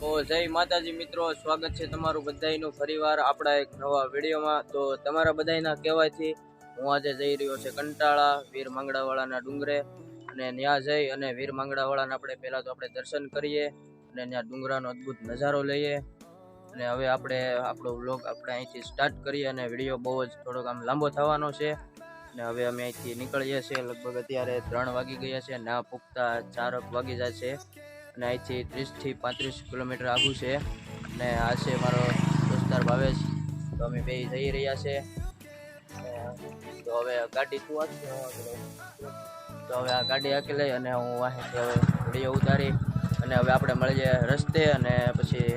તો જય માતાજી મિત્રો, સ્વાગત છે તમારું બધાયનું ફરીવાર આપણા એક નવા વિડીયોમાં। તો તમારા બધાયના કહેવાયથી હું આજે જઈ રહ્યો છે કંટાળા વીર માંગડાવાળાના ડુંગરે, અને ત્યાં જઈ અને વીર માંગડાવાળાના આપણે પહેલાં તો આપણે દર્શન કરીએ અને ત્યાં ડુંગરાનો અદ્ભુત નજારો લઈએ। અને હવે આપણે આપણો વ્લોગ આપણે અહીંથી સ્ટાર્ટ કરીએ અને વિડીયો બહુ જ થોડોક આમ લાંબો થવાનો છે। અને હવે અમે અહીંથી નીકળીએ છીએ, લગભગ અત્યારે 3 વાગી ગયા છે, ના પૂગતા 4 વાગી જાય છે। અને અહીંથી 30 થી 35 કિલોમીટર આઘું છે। અને આ છે મારો દોસ્તાર ભાવેશ, તો અમે બે જઈ રહ્યા છે। તો હવે ગાડી તું આજ તો હવે આ ગાડી આંકી લઈ અને હું અહીંથી હવે વિડીયો ઉતારી અને હવે આપણે મળીએ રસ્તે અને પછી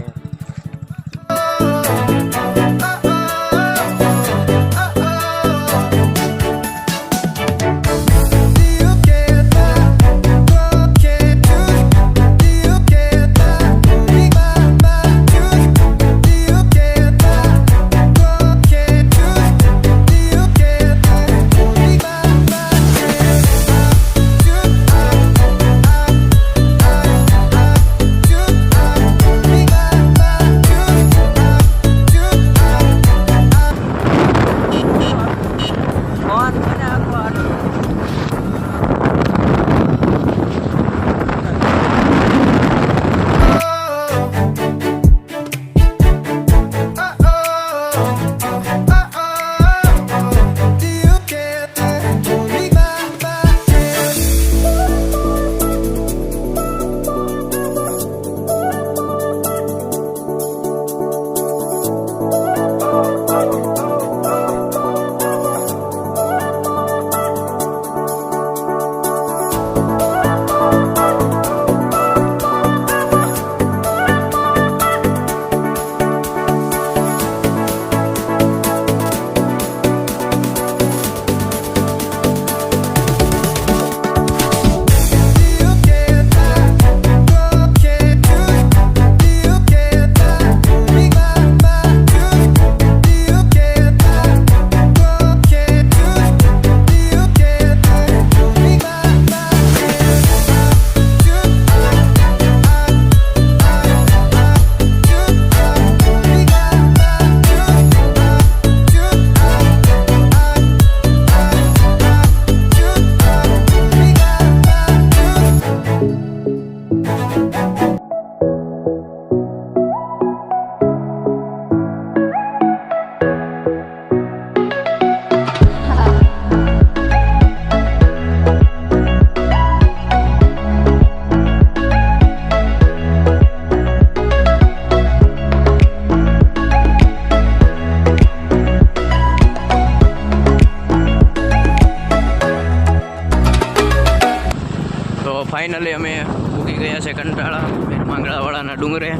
ફાઇનલી અમે ઉગી ગયા છે કંટાળા વીર માંગડાવાળાના ડુંગરે,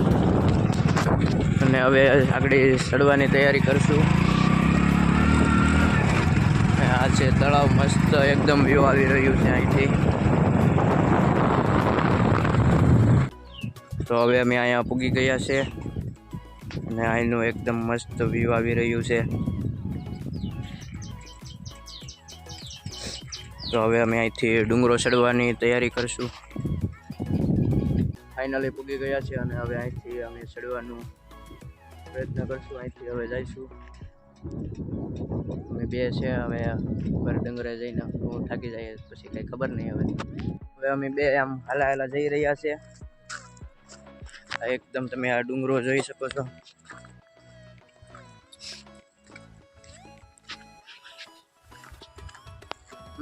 અને હવે આગળ ચડવાની તૈયારી કરશું। આ છે તળાવ, મસ્ત એકદમ વ્યૂ આવી રહ્યું છે અહીંથી। તો હવે અમે અહીંયા પૂગી ગયા છે અને અહીંનું એકદમ મસ્ત વ્યૂ આવી રહ્યું છે। તો હવે અમે અહીંથી ડુંગરો ચડવાની તૈયારી કરશું। ફાઇનલી પૂગી ગયા છે અને હવે અહીંથી અમે ચડવાનું પ્રયત્ન કરશું। અહીંથી હવે જઈશું અમે બે છે, હવે ઉપર ડુંગરે જઈને હું થાકી જાય પછી કંઈ ખબર નહીં। હવે અમે બે આમ હાલા જઈ રહ્યા છે। એકદમ તમે આ ડુંગરો જોઈ શકો છો।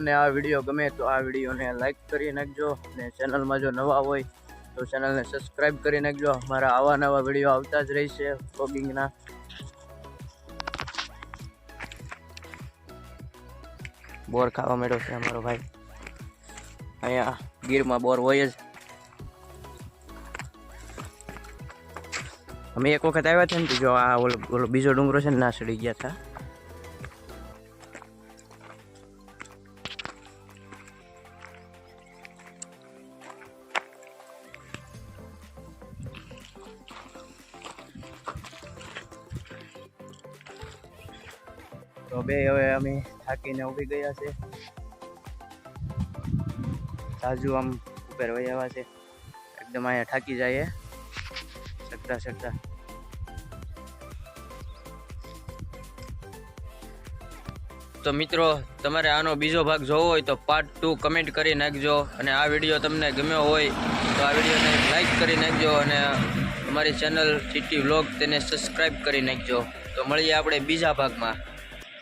અને આ વિડીયો ગમે તો આ વિડીયોને લાઈક કરી નાખજો, અને ચેનલમાં જો નવા હોય તો ચેનલને સબસ્ક્રાઈબ કરી નાખજો। અમારા આવા નવા વિડીયો આવતા જ રહેશે વ્લોગિંગના। બોર ખાવા માંડ્યો છે અમારો ભાઈ, અહીંયા ગીરમાં બોર હોય જ। અમે એક વખત આવ્યા છે ને, જો આ ઓલો બીજો ડુંગરો છે ને, ના ચડી ગયા હતા। તો બે હવે અમે થાકીને ઊભી ગયા છે, તાજુ આમ ઉપર વહી આવ્યા છે, એકદમ અહીંયા થાકી જાય ચડતા ચડતા. તો મિત્રો, તમારે આનો બીજો ભાગ જોવો હોય તો પાર્ટ 2 કમેન્ટ કરી નાખજો. અને આ વિડીયો તમને ગમ્યો હોય તો આ વિડીયોને લાઈક કરી નાખજો અને અમારી ચેનલ સિટી વ્લોગ તેને સબસ્ક્રાઈબ કરી નાખજો. તો મળીએ આપણે બીજા ભાગમાં.